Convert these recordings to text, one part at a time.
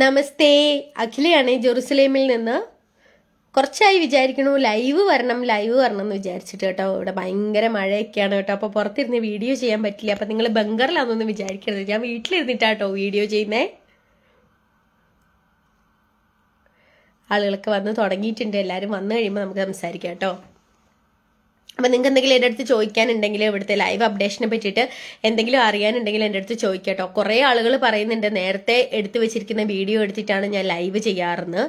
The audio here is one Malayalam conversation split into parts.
നമസ്തേ, അഖിലയാണ് ജെറുസലേമിൽ നിന്ന്. കുറച്ചായി വിചാരിക്കണു ലൈവ് വരണം എന്ന് വിചാരിച്ചിട്ട് കേട്ടോ. ഇവിടെ ഭയങ്കര മഴയൊക്കെയാണ് കേട്ടോ. അപ്പോൾ പുറത്തിരുന്ന് വീഡിയോ ചെയ്യാൻ പറ്റില്ല. അപ്പം നിങ്ങൾ ബംഗറിലാണെന്നൊന്നും വിചാരിക്കരുത്. ഞാൻ വീട്ടിലിരുന്നിട്ടാട്ടോ വീഡിയോ ചെയ്യുന്നേ. ആളുകളൊക്കെ വന്ന് തുടങ്ങിയിട്ടുണ്ട്. എല്ലാവരും വന്നു കഴിയുമ്പോൾ നമുക്ക് സംസാരിക്കാം കേട്ടോ. അപ്പം നിങ്ങൾക്ക് എന്തെങ്കിലും എൻ്റെ അടുത്ത് ചോദിക്കാനുണ്ടെങ്കിൽ, ഇവിടുത്തെ ലൈവ് അപ്ഡേഷനെ പറ്റിയിട്ട് എന്തെങ്കിലും അറിയാനുണ്ടെങ്കിൽ എൻ്റെ അടുത്ത് ചോദിക്കാം കേട്ടോ. കുറേ ആളുകൾ പറയുന്നുണ്ട് നേരത്തെ എടുത്തു വെച്ചിരിക്കുന്ന വീഡിയോ എടുത്തിട്ടാണ് ഞാൻ ലൈവ് ചെയ്യാറെന്ന്.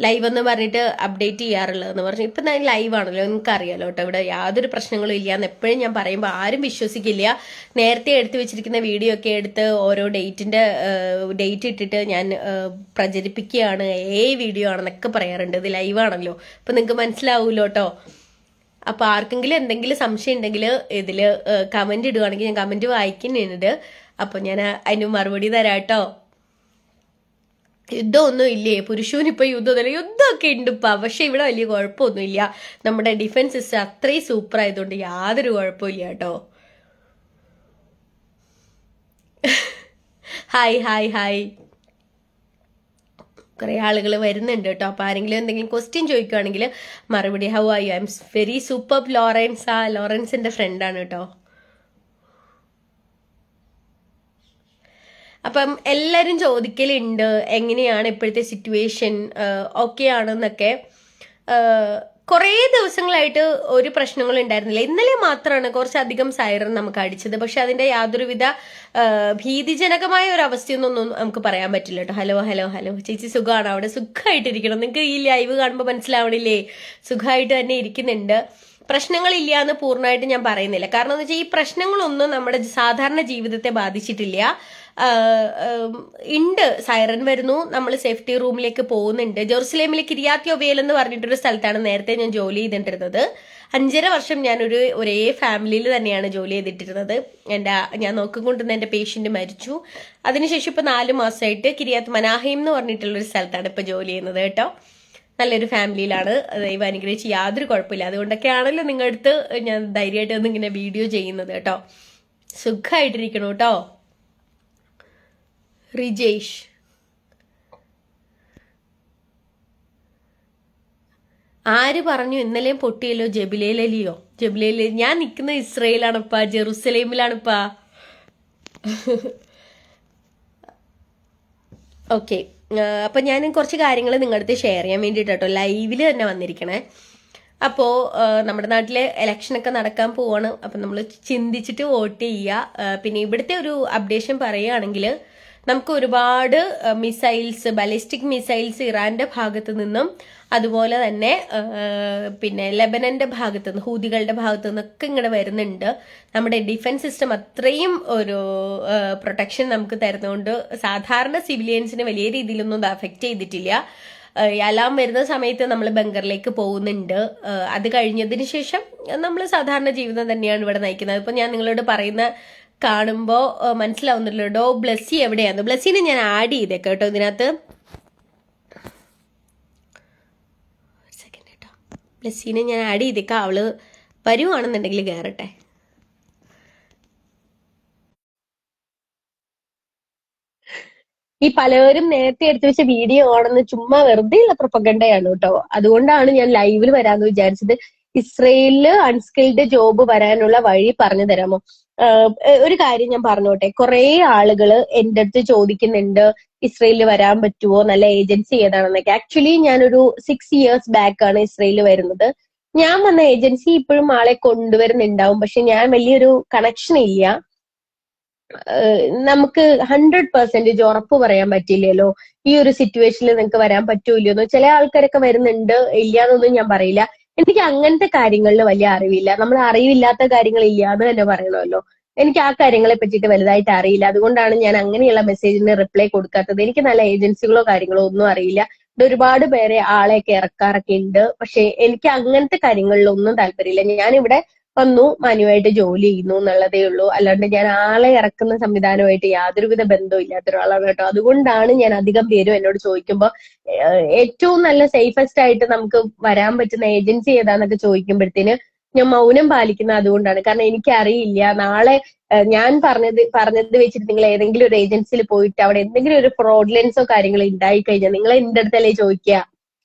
ലൈവ് എന്ന് പറഞ്ഞിട്ട് അപ്ഡേറ്റ് ചെയ്യാറുള്ളതെന്ന് പറഞ്ഞു. ഇപ്പം ഞാൻ ലൈവ് ആണല്ലോ, നിങ്ങൾക്ക് അറിയാലോ കേട്ടോ. ഇവിടെ യാതൊരു പ്രശ്നങ്ങളും ഇല്ല എന്ന് എപ്പോഴും ഞാൻ പറയുമ്പോൾ ആരും വിശ്വസിക്കില്ല. നേരത്തെ എടുത്തു വെച്ചിരിക്കുന്ന വീഡിയോ ഒക്കെ എടുത്ത് ഓരോ ഡേറ്റ് ഇട്ടിട്ട് ഞാൻ പ്രചരിപ്പിക്കുകയാണ്, വീഡിയോ ആണെന്നൊക്കെ പറയാറുണ്ട്. ഇത് ലൈവ് ആണല്ലോ, അപ്പം നിങ്ങൾക്ക് മനസ്സിലാവൂല്ലോ കേട്ടോ. അപ്പോൾ ആർക്കെങ്കിലും എന്തെങ്കിലും സംശയം ഉണ്ടെങ്കിൽ ഇതിൽ കമന്റ് ഇടുകയാണെങ്കിൽ ഞാൻ കമന്റ് വായിക്കുന്നുണ്ട്. അപ്പോൾ ഞാൻ അതിന് മറുപടി തരാം കേട്ടോ. യുദ്ധമൊന്നും ഇല്ലേ? പുരുഷനിപ്പോൾ യുദ്ധമൊക്കെ ഉണ്ട് ഇപ്പം. പക്ഷെ ഇവിടെ വലിയ കുഴപ്പമൊന്നുമില്ല. നമ്മുടെ ഡിഫൻസ് സിസ്റ്റം അത്രയും സൂപ്പർ ആയതുകൊണ്ട് യാതൊരു കുഴപ്പമില്ല കേട്ടോ. ഹായ് ഹായ് ഹായ്, കുറേ ആളുകൾ വരുന്നുണ്ട് കേട്ടോ. അപ്പോൾ ആരെങ്കിലും എന്തെങ്കിലും ക്വസ്റ്റ്യൻ ചോദിക്കുകയാണെങ്കിൽ മറുപടി how are you, I am very super Lawrence. ലോറൻസിൻ്റെ ഫ്രണ്ടാണ് കേട്ടോ. അപ്പം എല്ലാവരും ചോദിക്കലുണ്ട് എങ്ങനെയാണ് ഇപ്പോഴത്തെ സിറ്റുവേഷൻ, ഓക്കെ ആണെന്നൊക്കെ. കുറേ ദിവസങ്ങളായിട്ട് ഒരു പ്രശ്നങ്ങളും ഉണ്ടായിരുന്നില്ല. ഇന്നലെ മാത്രമാണ് കുറച്ചധികം സൈറൻ നമുക്ക് അടിച്ചത്. പക്ഷെ അതിന്റെ യാതൊരുവിധ ഭീതിജനകമായ ഒരു അവസ്ഥയൊന്നും നമുക്ക് പറയാൻ പറ്റില്ല കേട്ടോ. ഹലോ ഹലോ ഹലോ ചേച്ചി, സുഖമാണ്? അവിടെ സുഖമായിട്ടിരിക്കണം. നിങ്ങൾക്ക് ഈ ലൈവ് കാണുമ്പോൾ മനസ്സിലാവണില്ലേ? സുഖമായിട്ട് തന്നെ ഇരിക്കുന്നുണ്ട്. പ്രശ്നങ്ങളില്ല എന്ന് പൂർണ്ണമായിട്ട് ഞാൻ പറയുന്നില്ല. കാരണം എന്ന് വെച്ചാൽ ഈ പ്രശ്നങ്ങളൊന്നും നമ്മുടെ സാധാരണ ജീവിതത്തെ ബാധിച്ചിട്ടില്ല. ഉണ്ട്, സൈറൻ വരുന്നു, നമ്മൾ സേഫ്റ്റി റൂമിലേക്ക് പോകുന്നുണ്ട്. ജെറുസലേമിലെ കിരിയാത്ത് യൊവേൽ എന്ന് പറഞ്ഞിട്ടൊരു സ്ഥലത്താണ് നേരത്തെ ഞാൻ ജോലി ചെയ്തിട്ടിരുന്നത്. 5.5 വർഷം ഞാൻ ഒരേ ഫാമിലിയിൽ തന്നെയാണ് ജോലി ചെയ്തിട്ടിരുന്നത്. ഞാൻ നോക്കിക്കൊണ്ടിരുന്ന എൻ്റെ പേഷ്യന്റ് മരിച്ചു. അതിനുശേഷം ഇപ്പൊ 4 മാസമായിട്ട് കിരിയാത്ത് മനാഹിം എന്ന് പറഞ്ഞിട്ടുള്ളൊരു സ്ഥലത്താണ് ഇപ്പൊ ജോലി ചെയ്യുന്നത് കേട്ടോ. നല്ലൊരു ഫാമിലിയിലാണ്. ദൈവം അനുഗ്രഹിച്ച് യാതൊരു കുഴപ്പമില്ല. അതുകൊണ്ടൊക്കെ ആണല്ലോ നിങ്ങളുടെ അടുത്ത് ഞാൻ ധൈര്യമായിട്ട് ഒന്നിങ്ങനെ വീഡിയോ ചെയ്യുന്നത് കേട്ടോ. സുഖമായിട്ടിരിക്കണു കേട്ടോ. റിജേഷ്, ആര് പറഞ്ഞു ഇന്നലെയും പൊട്ടിയല്ലോ? ജബിലേലിയോ? ഞാൻ നിൽക്കുന്ന ഇസ്രയേലാണിപ്പാ, ജെറുസലേമിലാണിപ്പാ. ഓക്കെ, അപ്പൊ ഞാൻ കുറച്ച് കാര്യങ്ങൾ നിങ്ങളുടെ അടുത്ത് ഷെയർ ചെയ്യാൻ വേണ്ടിയിട്ട് കേട്ടോ ലൈവിൽ തന്നെ വന്നിരിക്കണേ. അപ്പോൾ നമ്മുടെ നാട്ടിലെ ഇലക്ഷനൊക്കെ നടക്കാൻ പോവാണ്. അപ്പം നമ്മൾ ചിന്തിച്ചിട്ട് വോട്ട് ചെയ്യുക. പിന്നെ ഇവിടുത്തെ ഒരു അപ്ഡേഷൻ പറയുകയാണെങ്കിൽ നമുക്ക് ഒരുപാട് മിസൈൽസ്, ബാലിസ്റ്റിക് മിസൈൽസ് ഇറാന്റെ ഭാഗത്തു നിന്നും അതുപോലെ തന്നെ പിന്നെ ലെബനന്റെ ഭാഗത്തു നിന്ന്, ഹൂതികളുടെ ഭാഗത്തു നിന്നൊക്കെ ഇങ്ങനെ വരുന്നുണ്ട്. നമ്മുടെ ഡിഫൻസ് സിസ്റ്റം അത്രയും ഒരു പ്രൊട്ടക്ഷൻ നമുക്ക് തരുന്നതുകൊണ്ട് സാധാരണ സിവിലിയൻസിന് വലിയ രീതിയിലൊന്നും അത് അഫക്റ്റ് ചെയ്തിട്ടില്ല. അലാം വരുന്ന സമയത്ത് നമ്മൾ ബങ്കറിലേക്ക് പോകുന്നുണ്ട്. അത് കഴിഞ്ഞതിന് ശേഷം നമ്മൾ സാധാരണ ജീവിതം തന്നെയാണ് ഇവിടെ നയിക്കുന്നത്. ഇപ്പൊ ഞാൻ നിങ്ങളോട് പറയുന്ന കാണുമ്പോൾ മനസ്സിലാവുന്നില്ലല്ലോ ബ്ലസ്സി എവിടെയാണ്. ബ്ലസ്സിനെ ഞാൻ ആഡ് ചെയ്തേക്കാം കേട്ടോ ഇതിനകത്ത്. സെക്കൻഡ് കേട്ടോ, ബ്ലസ്സിനെ ഞാൻ ആഡ് ചെയ്തേക്കാം. അവള് വരുവാണെന്നുണ്ടെങ്കിൽ കയറട്ടെ. ഈ പലരും നേരത്തെ എടുത്തു വെച്ച വീഡിയോ ആണെന്ന് ചുമ്മാ വെറുതെ ഉള്ള പ്രൊപ്പഗണ്ടയാണ് കേട്ടോ. അതുകൊണ്ടാണ് ഞാൻ ലൈവിൽ വരാന്ന് വിചാരിച്ചത്. ഇസ്രയേലില് അൺസ്കിൽഡ് ജോബ് വരാനുള്ള വഴി പറഞ്ഞു തരാമോ? ഒരു കാര്യം ഞാൻ പറഞ്ഞോട്ടെ. കുറെ ആളുകള് എൻ്റെ അടുത്ത് ചോദിക്കുന്നുണ്ട് ഇസ്രയേലിൽ വരാൻ പറ്റുമോ, നല്ല ഏജൻസി ഏതാണെന്നൊക്കെ. ആക്ച്വലി ഞാനൊരു 6 years ബാക്ക് ആണ് ഇസ്രയേലിൽ വരുന്നത്. ഞാൻ വന്ന ഏജൻസി ഇപ്പോഴും ആളെ കൊണ്ടുവരുന്നുണ്ടാവും. പക്ഷെ ഞാൻ വലിയൊരു കണക്ഷൻ ഇല്ല. നമുക്ക് 100% ഉറപ്പ് പറയാൻ പറ്റില്ലല്ലോ ഈ ഒരു സിറ്റുവേഷനിൽ നിങ്ങൾക്ക് വരാൻ പറ്റൂല്ലോ. ചില ആൾക്കാരൊക്കെ വരുന്നുണ്ട്, ഇല്ലാന്നൊന്നും ഞാൻ പറയില്ല. എനിക്ക് അങ്ങനത്തെ കാര്യങ്ങളിൽ വലിയ അറിവില്ല. നമ്മൾ അറിവില്ലാത്ത കാര്യങ്ങൾ ഇല്ല എന്ന് തന്നെ പറയണമല്ലോ. എനിക്ക് ആ കാര്യങ്ങളെ പറ്റിയിട്ട് വലുതായിട്ട് അറിയില്ല. അതുകൊണ്ടാണ് ഞാൻ അങ്ങനെയുള്ള മെസ്സേജിന് റിപ്ലൈ കൊടുക്കാത്തത്. എനിക്ക് നല്ല ഏജൻസികളോ കാര്യങ്ങളോ ഒന്നും അറിയില്ല. ഇത് ഒരുപാട് പേരെ ആളെയൊക്കെ ഇറക്കാറൊക്കെ ഉണ്ട്. പക്ഷെ എനിക്ക് അങ്ങനത്തെ കാര്യങ്ങളിലൊന്നും താല്പര്യമില്ല. ഞാനിവിടെ വന്നു മാന്യമായിട്ട് ജോലി ചെയ്യുന്നു എന്നുള്ളതേ ഉള്ളൂ. അല്ലാണ്ട് ഞാൻ ആളെ ഇറക്കുന്ന സംവിധാനമായിട്ട് യാതൊരുവിധ ബന്ധവും ഇല്ലാത്ത ഒരാളാണ് കേട്ടോ. അതുകൊണ്ടാണ് ഞാൻ അധികം പേരും എന്നോട് ചോദിക്കുമ്പോൾ ഏറ്റവും നല്ല സേഫസ്റ്റ് ആയിട്ട് നമുക്ക് വരാൻ പറ്റുന്ന ഏജൻസി ഏതാന്നൊക്കെ ചോദിക്കുമ്പോഴത്തേന് ഞാൻ മൗനം പാലിക്കുന്നത് അതുകൊണ്ടാണ്. കാരണം എനിക്കറിയില്ല നാളെ ഞാൻ പറഞ്ഞത് വെച്ചിട്ട് നിങ്ങൾ ഏതെങ്കിലും ഒരു ഏജൻസിയിൽ പോയിട്ട് അവിടെ എന്തെങ്കിലും ഒരു ഫ്രോഡ്ലൻസോ കാര്യങ്ങളോ ഉണ്ടായി കഴിഞ്ഞാൽ നിങ്ങൾ എന്റെ അടുത്തല്ലേ ചോദിക്കുക?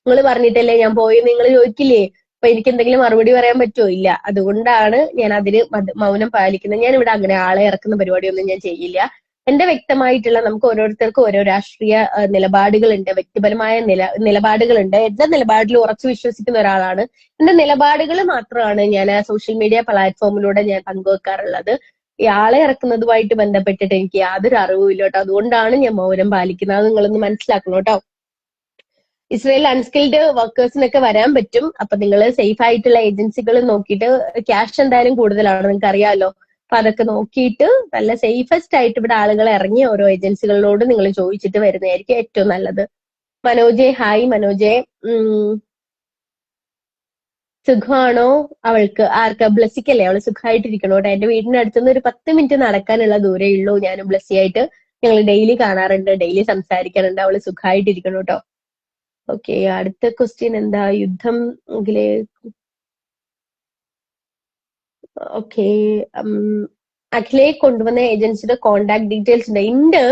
നിങ്ങൾ പറഞ്ഞിട്ടല്ലേ ഞാൻ പോയി നിങ്ങൾ ചോദിക്കില്ലേ? അപ്പൊ എനിക്ക് എന്തെങ്കിലും മറുപടി പറയാൻ പറ്റുമോ? ഇല്ല. അതുകൊണ്ടാണ് ഞാൻ അതിന് മൗനം പാലിക്കുന്നത്. ഞാൻ ഇവിടെ അങ്ങനെ ആളെ ഇറക്കുന്ന പരിപാടിയൊന്നും ഞാൻ ചെയ്യില്ല. എന്റെ വ്യക്തമായിട്ടുള്ള നമുക്ക് ഓരോരുത്തർക്കും ഓരോ രാഷ്ട്രീയ നിലപാടുകളുണ്ട്, വ്യക്തിപരമായ നിലപാടുകളുണ്ട്. എന്റെ നിലപാടിൽ ഉറച്ചു വിശ്വസിക്കുന്ന ഒരാളാണ്. എന്റെ നിലപാടുകൾ മാത്രമാണ് ഞാൻ സോഷ്യൽ മീഡിയ പ്ലാറ്റ്ഫോമിലൂടെ ഞാൻ പങ്കുവെക്കാറുള്ളത്. ഈ ആളെ ഇറക്കുന്നതുമായിട്ട് ബന്ധപ്പെട്ടിട്ട് എനിക്ക് യാതൊരു അറിവുമില്ല കേട്ടോ. അതുകൊണ്ടാണ് ഞാൻ മൗനം പാലിക്കുന്നത്. അത് നിങ്ങളൊന്ന് മനസ്സിലാക്കണം കേട്ടോ. ഇസ്രയേൽ അൺസ്കിൽഡ് വർക്കേഴ്സിനൊക്കെ വരാൻ പറ്റും. അപ്പൊ നിങ്ങൾ സേഫ് ആയിട്ടുള്ള ഏജൻസികൾ നോക്കിയിട്ട്, ക്യാഷ് എന്തായാലും കൂടുതലാണ്, നിങ്ങൾക്ക് അറിയാമല്ലോ. അപ്പൊ അതൊക്കെ നോക്കിയിട്ട് നല്ല സേഫസ്റ്റ് ആയിട്ട് ഇവിടെ ആളുകൾ ഇറങ്ങിയ ഓരോ ഏജൻസികളോട് നിങ്ങൾ ചോദിച്ചിട്ട് വരുന്നതായിരിക്കും ഏറ്റവും നല്ലത്. മനോജെ, ഹായ് മനോജെ. സുഖമാണോ അവൾക്ക്? ആർക്കാ? ബ്ലസ്സിക്കല്ലേ? അവള് സുഖമായിട്ടിരിക്കണോ? എന്റെ വീടിന്റെ അടുത്തുനിന്ന് ഒരു 10 മിനിറ്റ് നടക്കാനുള്ള ദൂരേ ഉള്ളൂ. ഞാനും ബ്ലസ്സിയായിട്ട് ഞങ്ങൾ ഡെയിലി കാണാറുണ്ട്, ഡെയിലി സംസാരിക്കാറുണ്ട്. അവള് സുഖമായിട്ടിരിക്കണം കേട്ടോ. ഓക്കെ, അടുത്ത ക്വസ്റ്റ്യൻ എന്താ? യുദ്ധം ഓക്കെ. അഖിലെ കൊണ്ടുവന്ന ഏജൻസിയുടെ കോണ്ടാക്ട് ഡീറ്റെയിൽസ് ഉണ്ട്.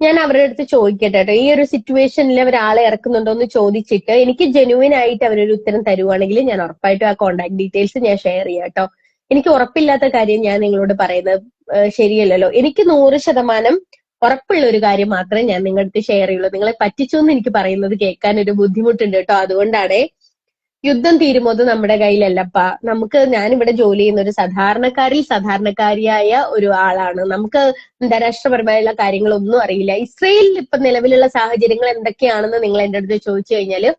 ഞാൻ അവരുടെ അടുത്ത് ചോദിക്കട്ടെ കേട്ടോ. ഈ ഒരു സിറ്റുവേഷനിൽ അവർ ആളെ ഇറക്കുന്നുണ്ടോ എന്ന് ചോദിച്ചിട്ട് എനിക്ക് ജെന്യുവിൻ ആയിട്ട് അവരൊരു ഉത്തരം തരുവാണെങ്കിൽ ഞാൻ ഉറപ്പായിട്ടും ആ കോണ്ടാക്ട് ഡീറ്റെയിൽസ് ഞാൻ ഷെയർ ചെയ്യാം കേട്ടോ. എനിക്ക് ഉറപ്പില്ലാത്ത കാര്യം ഞാൻ നിങ്ങളോട് പറയുന്നത് ശരിയല്ലല്ലോ. എനിക്ക് 100% ഉറപ്പുള്ള ഒരു കാര്യം മാത്രമേ ഞാൻ നിങ്ങളുടെ അടുത്ത് ഷെയർ ചെയ്യുള്ളൂ. നിങ്ങളെ പറ്റിച്ചു എന്ന് എനിക്ക് പറയുന്നത് കേൾക്കാൻ ഒരു ബുദ്ധിമുട്ടുണ്ട് കേട്ടോ. അതുകൊണ്ടാണ് യുദ്ധം തീരുമോ അത് നമ്മുടെ കയ്യിലല്ലപ്പാ. ഞാനിവിടെ ജോലി ചെയ്യുന്ന ഒരു സാധാരണക്കാരിൽ സാധാരണക്കാരിയായ ഒരു ആളാണ്. നമുക്ക് അന്താരാഷ്ട്രപരമായുള്ള കാര്യങ്ങളൊന്നും അറിയില്ല. ഇസ്രയേലിൽ ഇപ്പൊ നിലവിലുള്ള സാഹചര്യങ്ങൾ എന്തൊക്കെയാണെന്ന് നിങ്ങൾ എന്റെ അടുത്ത് ചോദിച്ചു കഴിഞ്ഞാല്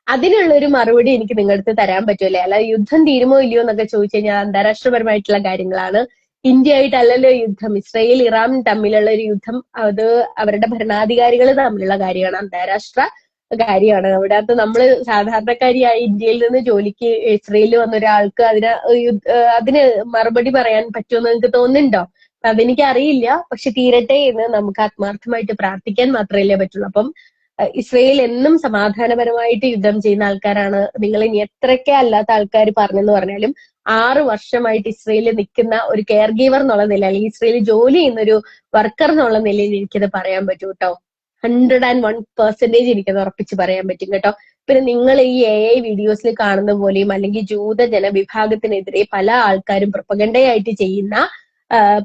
അതിനുള്ള ഒരു മറുപടി എനിക്ക് നിങ്ങളുടെ അടുത്ത് തരാൻ പറ്റുമല്ലേ? അല്ല യുദ്ധം തീരുമോ ഇല്ലയോ എന്നൊക്കെ ചോദിച്ചു കഴിഞ്ഞാൽ അന്താരാഷ്ട്രപരമായിട്ടുള്ള കാര്യങ്ങളാണ്. ഇന്ത്യ ആയിട്ടല്ലല്ലോ യുദ്ധം. ഇസ്രയേൽ ഇറാൻ തമ്മിലുള്ള ഒരു യുദ്ധം അത് അവരുടെ ഭരണാധികാരികൾ തമ്മിലുള്ള കാര്യമാണ്, അന്താരാഷ്ട്ര കാര്യമാണ്. അവിടത്ത് നമ്മള് സാധാരണക്കാരിയായി ഇന്ത്യയിൽ നിന്ന് ജോലിക്ക് ഇസ്രയേലിൽ വന്ന ഒരാൾക്ക് അതിന് മറുപടി പറയാൻ പറ്റുമെന്ന് നിങ്ങൾക്ക് തോന്നുന്നുണ്ടോ? അതെനിക്ക് അറിയില്ല. പക്ഷെ തീരട്ടെ എന്ന് നമുക്ക് ആത്മാർത്ഥമായിട്ട് പ്രാർത്ഥിക്കാൻ മാത്രമല്ലേ പറ്റുള്ളൂ. അപ്പം ഇസ്രയേൽ എന്നും സമാധാനപരമായിട്ട് യുദ്ധം ചെയ്യുന്ന ആൾക്കാരാണ്. നിങ്ങൾ ഇനി എത്രയൊക്കെ അല്ലാത്ത ആൾക്കാർ പറഞ്ഞെന്ന് പറഞ്ഞാലും 6 വർഷമായിട്ട് ഇസ്രയേലിൽ നിൽക്കുന്ന ഒരു കെയർ ഗീവർ എന്നുള്ള നില, അല്ലെങ്കിൽ ഇസ്രയേലിൽ ജോലി ചെയ്യുന്ന ഒരു വർക്കർ എന്നുള്ള നിലയിൽ എനിക്കത് പറയാൻ പറ്റും കേട്ടോ. 101% എനിക്കത് ഉറപ്പിച്ച് പറയാൻ പറ്റും കേട്ടോ. പിന്നെ നിങ്ങൾ ഈ AI വീഡിയോസിൽ കാണുന്ന പോലെയും അല്ലെങ്കിൽ ജൂത ജനവിഭാഗത്തിനെതിരെ പല ആൾക്കാരും പ്രൊപ്പഗണ്ടയായിട്ട് ചെയ്യുന്ന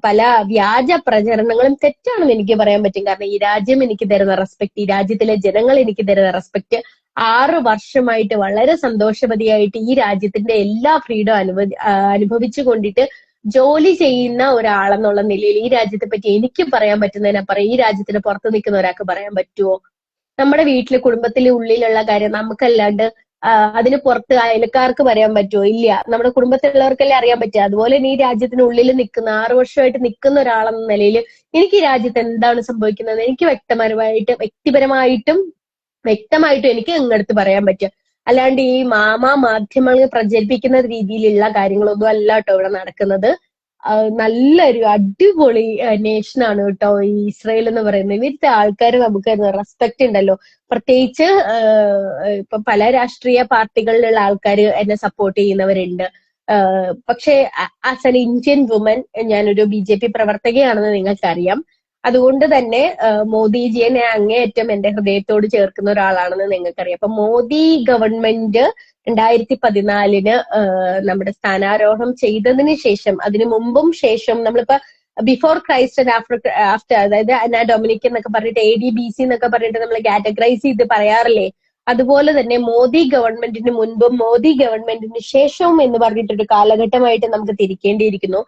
പല വ്യാജ പ്രചരണങ്ങളും തെറ്റാണെന്ന് എനിക്ക് പറയാൻ പറ്റും. കാരണം ഈ രാജ്യം എനിക്ക് തരുന്ന റെസ്പെക്ട്, ഈ രാജ്യത്തിലെ ജനങ്ങൾ എനിക്ക് തരുന്ന റെസ്പെക്ട്, 6 വർഷമായിട്ട് വളരെ സന്തോഷവതിയായിട്ട് ഈ രാജ്യത്തിന്റെ എല്ലാ ഫ്രീഡം അനുഭവിച്ചു കൊണ്ടിട്ട് ജോലി ചെയ്യുന്ന ഒരാളെന്നുള്ള നിലയിൽ ഈ രാജ്യത്തെ പറ്റി എനിക്ക് പറയാൻ പറ്റുന്നതിനപ്പുറം ഈ രാജ്യത്തിന് പുറത്ത് നിൽക്കുന്ന ഒരാൾക്ക് പറയാൻ പറ്റുമോ? നമ്മുടെ വീട്ടിലെ കുടുംബത്തിലെ ഉള്ളിലുള്ള കാര്യം നമുക്കല്ലാണ്ട് അതിന് പുറത്ത് അയൽക്കാർക്ക് പറയാൻ പറ്റുമോ? ഇല്ല. നമ്മുടെ കുടുംബത്തിലുള്ളവർക്കല്ലേ അറിയാൻ പറ്റുക. അതുപോലെ ഈ രാജ്യത്തിനുള്ളിൽ നിൽക്കുന്ന 6 വർഷമായിട്ട് നിൽക്കുന്ന ഒരാളെന്ന നിലയിൽ എനിക്ക് ഈ രാജ്യത്ത് എന്താണ് സംഭവിക്കുന്നത് എനിക്ക് വ്യക്തിപരമായിട്ടും എനിക്ക് നിങ്ങളടുത്ത് പറയാൻ പറ്റുക. അല്ലാണ്ട് ഈ മാധ്യമങ്ങൾ പ്രചരിപ്പിക്കുന്ന രീതിയിലുള്ള കാര്യങ്ങളൊന്നും അല്ല കേട്ടോ ഇവിടെ നടക്കുന്നത്. നല്ലൊരു അടിപൊളി നേഷനാണ് കേട്ടോ ഈ ഇസ്രയേൽ എന്ന് പറയുന്നത്. ഇവിടുത്തെ ആൾക്കാർ നമുക്ക് റെസ്പെക്ട് ഉണ്ടല്ലോ. പ്രത്യേകിച്ച് ഇപ്പൊ പല രാഷ്ട്രീയ പാർട്ടികളിലുള്ള ആൾക്കാർ എന്നെ സപ്പോർട്ട് ചെയ്യുന്നവരുണ്ട്. പക്ഷെ ആസ് എൻ ഇന്ത്യൻ വുമൻ ഞാനൊരു BJP പ്രവർത്തകയാണെന്ന് നിങ്ങൾക്കറിയാം. അതുകൊണ്ട് തന്നെ മോദിജിയെ ഞാൻ അങ്ങേയറ്റം എന്റെ ഹൃദയത്തോട് ചേർക്കുന്ന ഒരാളാണെന്ന് നിങ്ങൾക്കറിയാം. അപ്പൊ മോദി ഗവൺമെന്റ് 2014 നമ്മുടെ സ്ഥാനാരോഹണം ചെയ്തതിന് ശേഷം, അതിനു മുമ്പും ശേഷം, നമ്മളിപ്പോ ബിഫോർ ക്രൈസ്റ്റ് ആൻഡ് ആഫ്റ്റർ, അതായത് അനാ ഡൊമിനിക് എന്നൊക്കെ പറഞ്ഞിട്ട് ADBC എന്നൊക്കെ പറഞ്ഞിട്ട് നമ്മൾ കാറ്റഗറൈസ് ചെയ്ത് പറയാറില്ലേ? അതുപോലെ തന്നെ മോദി ഗവൺമെന്റിന് മുൻപും മോദി ഗവൺമെന്റിന് ശേഷവും എന്ന് പറഞ്ഞിട്ടൊരു കാലഘട്ടമായിട്ട് നമുക്ക് തിരിക്കേണ്ടിയിരിക്കുന്നു.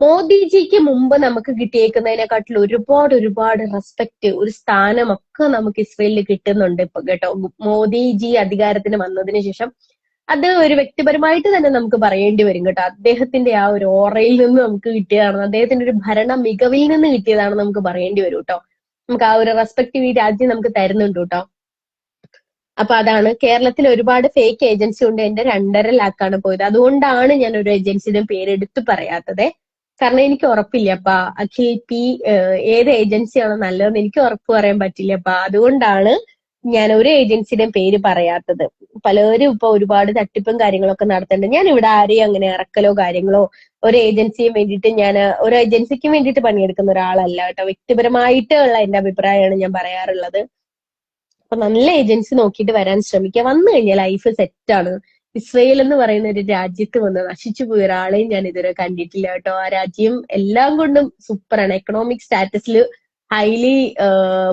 മോദിജിക്ക് മുമ്പ് നമുക്ക് കിട്ടിയേക്കുന്നതിനെക്കാട്ടിൽ ഒരുപാട് റെസ്പെക്ട്, ഒരു സ്ഥാനമൊക്കെ നമുക്ക് ഇസ്രയേലിൽ കിട്ടുന്നുണ്ട് ഇപ്പൊ കേട്ടോ. മോദിജി അധികാരത്തിന് വന്നതിന് ശേഷം അത് ഒരു വ്യക്തിപരമായിട്ട് തന്നെ നമുക്ക് പറയേണ്ടി വരും കേട്ടോ. അദ്ദേഹത്തിന്റെ ആ ഒരു ഓറയിൽ നിന്ന് നമുക്ക് കിട്ടിയതാണ്, അദ്ദേഹത്തിന്റെ ഒരു ഭരണ മികവിൽ നിന്ന് കിട്ടിയതാണെന്ന് നമുക്ക് പറയേണ്ടി വരും കേട്ടോ. നമുക്ക് ആ ഒരു റെസ്പെക്ട് ഈ രാജ്യം നമുക്ക് തരുന്നുണ്ട് കേട്ടോ. അപ്പൊ അതാണ്. കേരളത്തിൽ ഒരുപാട് ഫേക്ക് ഏജൻസി ഉണ്ട്. എന്റെ 2.5 ലാക്കാണ് പോയത്. അതുകൊണ്ടാണ് ഞാൻ ഒരു ഏജൻസിയുടെ പേരെടുത്ത് പറയാത്തത്. കാരണം എനിക്ക് ഉറപ്പില്ലപ്പാ അഖിൽ പി ഏത് ഏജൻസിയാണോ നല്ലതെന്ന് എനിക്ക് ഉറപ്പ് പറയാൻ പറ്റില്ലപ്പാ. അതുകൊണ്ടാണ് ഞാൻ ഒരു ഏജൻസിയുടെയും പേര് പറയാത്തത്. പലരും ഇപ്പൊ ഒരുപാട് തട്ടിപ്പും കാര്യങ്ങളൊക്കെ നടത്തുന്നുണ്ട്. ഞാൻ ഇവിടെ ആരെയും അങ്ങനെ ഇറക്കലോ കാര്യങ്ങളോ ഒരു ഏജൻസിയും വേണ്ടിയിട്ട് ഞാൻ ഒരു ഏജൻസിക്ക് വേണ്ടിയിട്ട് പണിയെടുക്കുന്ന ഒരാളല്ല കേട്ടോ. വ്യക്തിപരമായിട്ടുള്ള എന്റെ അഭിപ്രായമാണ് ഞാൻ പറയാറുള്ളത്. അപ്പൊ നല്ല ഏജൻസി നോക്കിയിട്ട് വരാൻ ശ്രമിക്കുക. വന്നു കഴിഞ്ഞാൽ ലൈഫ് സെറ്റാണ്. ഇസ്രയേൽ എന്ന് പറയുന്ന ഒരു രാജ്യത്ത് വന്ന് നശിച്ചു പോയ ഒരാളെയും ഞാൻ ഇതുവരെ കണ്ടിട്ടില്ല കേട്ടോ. ആ രാജ്യം എല്ലാം കൊണ്ടും സൂപ്പറാണ്. എക്കണോമിക് സ്റ്റാറ്റസിൽ ഹൈലി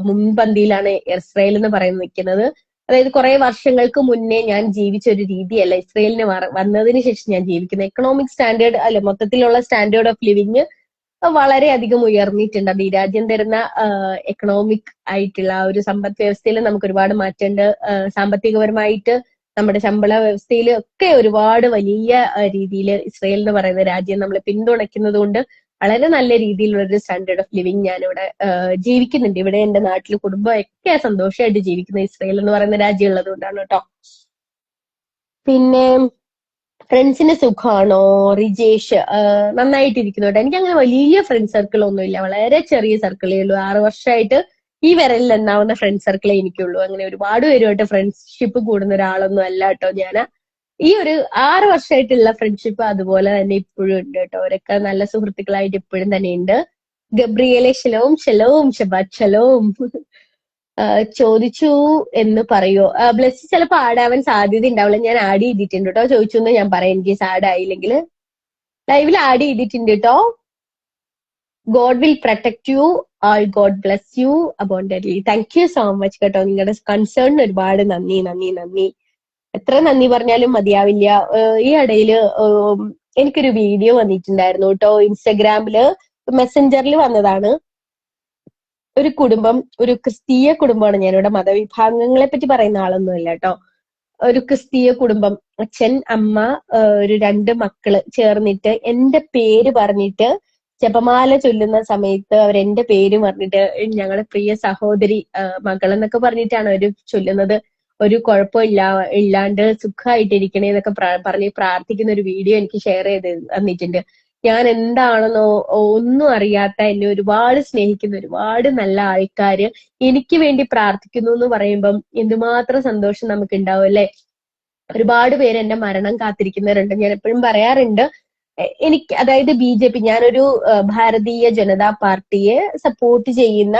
മുൻപന്തിയിലാണ് ഇസ്രയേൽ എന്ന് പറയുന്നത് നിൽക്കുന്നത്. അതായത് കുറെ വർഷങ്ങൾക്ക് മുന്നേ ഞാൻ ജീവിച്ച ഒരു രീതിയല്ല ഇസ്രയേലിന് വന്നതിന് ശേഷം ഞാൻ ജീവിക്കുന്നത്. എക്കണോമിക് സ്റ്റാൻഡേർഡ് അല്ല, മൊത്തത്തിലുള്ള സ്റ്റാൻഡേർഡ് ഓഫ് ലിവിങ് വളരെയധികം ഉയർന്നിട്ടുണ്ട്. അത് ഈ രാജ്യം തരുന്ന എക്കണോമിക് ആയിട്ടുള്ള ഒരു സമ്പദ് വ്യവസ്ഥയിൽ നമുക്ക് ഒരുപാട് മാറ്റമുണ്ട്. സാമ്പത്തികപരമായിട്ട് നമ്മുടെ ശമ്പള വ്യവസ്ഥയിൽ ഒക്കെ ഒരുപാട് വലിയ രീതിയിൽ ഇസ്രയേൽ എന്ന് പറയുന്ന രാജ്യം നമ്മളെ പിന്തുണയ്ക്കുന്നത് കൊണ്ട് വളരെ നല്ല രീതിയിലുള്ള ഒരു സ്റ്റാൻഡേർഡ് ഓഫ് ലിവിങ് ഞാനിവിടെ ജീവിക്കുന്നുണ്ട്. ഇവിടെ എന്റെ നാട്ടിൽ കുടുംബം ഒക്കെ സന്തോഷമായിട്ട് ജീവിക്കുന്ന ഇസ്രയേൽ എന്ന് പറയുന്ന രാജ്യം ഉള്ളത് കൊണ്ടാണ് കേട്ടോ. പിന്നെ ഫ്രണ്ട്സിന് സുഖമാണോ? റിജേഷ് നന്നായിട്ടിരിക്കുന്നു കേട്ടോ. എനിക്ക് അങ്ങനെ വലിയ ഫ്രണ്ട് സർക്കിൾ ഒന്നുമില്ല, വളരെ ചെറിയ സർക്കിളേ ഉള്ളൂ. 6 വർഷമായിട്ട് ഈ വിരലിൽ എണ്ണാവുന്ന ഫ്രണ്ട് സർക്കിളേ എനിക്കുള്ളൂ. അങ്ങനെ ഒരുപാട് പേരുമായിട്ട് ഫ്രണ്ട്ഷിപ്പ് കൂടുന്ന ഒരാളൊന്നും അല്ല കേട്ടോ ഞാൻ. ഈ ഒരു 6 വർഷമായിട്ടുള്ള ഫ്രണ്ട്ഷിപ്പ് അതുപോലെ തന്നെ ഇപ്പോഴും ഉണ്ട് കേട്ടോ. അവരൊക്കെ നല്ല സുഹൃത്തുക്കളായിട്ട് ഇപ്പോഴും തന്നെ ഉണ്ട്. ഗബ്രിയേലെ ഷലോം ഷലോം ഷബാത് ഷലോം ചോദിച്ചു എന്ന് പറയോ? ബ്ലസ് ചിലപ്പോ ആഡാവാൻ സാധ്യത ഉണ്ടാവില്ല. ഞാൻ ആഡ് ചെയ്തിട്ടുണ്ട് കേട്ടോ. ചോദിച്ചു എന്ന് ഞാൻ പറയാം. എനിക്ക് ആഡ് ആയില്ലെങ്കിൽ ലൈവിൽ ആഡ് ചെയ്തിട്ടുണ്ട് കേട്ടോ. God will protect you all. God bless you abundantly. Thank you so much കേട്ടോ. നിങ്ങളുടെ കൺസേണിന് ഒരുപാട് നന്ദി നന്ദി നന്ദി. എത്ര നന്ദി പറഞ്ഞാലും മതിയാവില്ല. ഈ ഇടയില് എനിക്കൊരു വീഡിയോ വന്നിട്ടുണ്ടായിരുന്നു കേട്ടോ. ഇൻസ്റ്റഗ്രാമില് മെസ്സഞ്ചറിൽ വന്നതാണ്. ഒരു കുടുംബം, ഒരു ക്രിസ്തീയ കുടുംബമാണ്. ഞാനിവിടെ മതവിഭാഗങ്ങളെ പറ്റി പറയുന്ന ആളൊന്നുമല്ല കേട്ടോ. ഒരു ക്രിസ്തീയ കുടുംബം, അച്ഛൻ, അമ്മ, ഒരു 2 മക്കള് ചേർന്നിട്ട് എന്റെ പേര് പറഞ്ഞിട്ട് ജപമാല ചൊല്ലുന്ന സമയത്ത് അവർ എന്റെ പേര് പറഞ്ഞിട്ട് ഞങ്ങളുടെ പ്രിയ സഹോദരി മകൾ എന്നൊക്കെ പറഞ്ഞിട്ടാണ് അവര് ചൊല്ലുന്നത്. ഒരു ഇല്ലാണ്ട് സുഖമായിട്ടിരിക്കണേ എന്നൊക്കെ പറഞ്ഞ് പ്രാർത്ഥിക്കുന്ന ഒരു വീഡിയോ എനിക്ക് ഷെയർ ചെയ്ത് തന്നിട്ടുണ്ട്. ഞാൻ എന്താണെന്നോ ഒന്നും അറിയാത്ത എന്നെ ഒരുപാട് സ്നേഹിക്കുന്ന ഒരുപാട് നല്ല ആൾക്കാര് എനിക്ക് വേണ്ടി പ്രാർത്ഥിക്കുന്നു എന്ന് പറയുമ്പം എന്തുമാത്രം സന്തോഷം നമുക്ക് ഉണ്ടാവും അല്ലെ. ഒരുപാട് പേര് എന്റെ മരണം കാത്തിരിക്കുന്നവരുണ്ട്. ഞാൻ എപ്പോഴും പറയാറുണ്ട്, എനിക്ക് അതായത് BJP, ഞാനൊരു ഭാരതീയ ജനതാ പാർട്ടിയെ സപ്പോർട്ട് ചെയ്യുന്ന